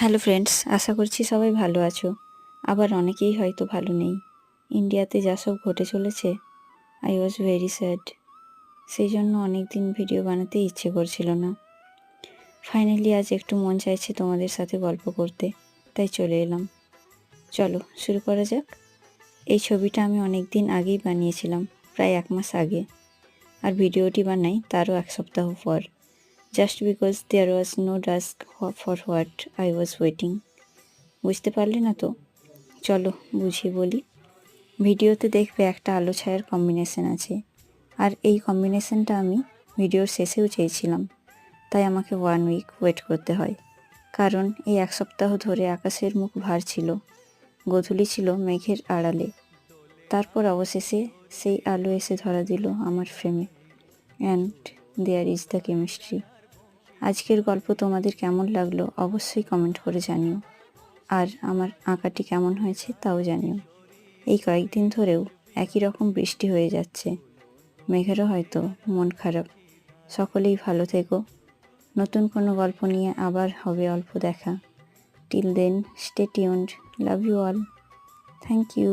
Hello friends, আশা করছি সবাই ভালো আছো। আবার অনেকেই হয়তো ভালো নেই। ইন্ডিয়াতে যা সব ঘটে চলেছে, আই ওয়াজ ভেরি স্যাড। সেই জন্য অনেক দিন ভিডিও বানাতে ইচ্ছে করছিল না। ফাইনালি আজ একটু মন চাইছে তোমাদের সাথে গল্প করতে, তাই চলে এলাম। চলো শুরু করা যাক। এই ছবিটা আমি অনেক দিন আগেই বানিয়েছিলাম, প্রায় 1 মাস আগে। আর ভিডিওটি বানাই তারও 1 সপ্তাহ পর, just because there was no dusk for what I was waiting. বুঝতে পারলে না তো? চলো বুঝিয়ে বলি। ভিডিওতে দেখবে একটা আলো ছায়ার কম্বিনেশন আছে, আর এই কম্বিনেশনটা আমি ভিডিওর শেষেও চেয়েছিলাম। তাই আমাকে 1 উইক ওয়েট করতে হয়, কারণ এই 1 সপ্তাহ ধরে আকাশের মুখ ভার ছিল, গোধূলি ছিল মেঘের আড়ালে। তারপর অবশেষে সেই আলো এসে ধরা দিল আমার ফ্রেমে, and there is the chemistry. আজকের গল্প তোমাদের কেমন লাগলো অবশ্যই কমেন্ট করে জানিও, আর আমার আঁকাটি কেমন হয়েছে তাও জানিও। এই কয়েকদিন ধরেও একই রকম বৃষ্টি হয়ে যাচ্ছে, মেঘেরও হয়তো মন খারাপ। সকলেই ভালো থেকো। নতুন কোনো গল্প নিয়ে আবার হবে অল্প দেখা। Till then, stay tuned. Love you all. Thank you.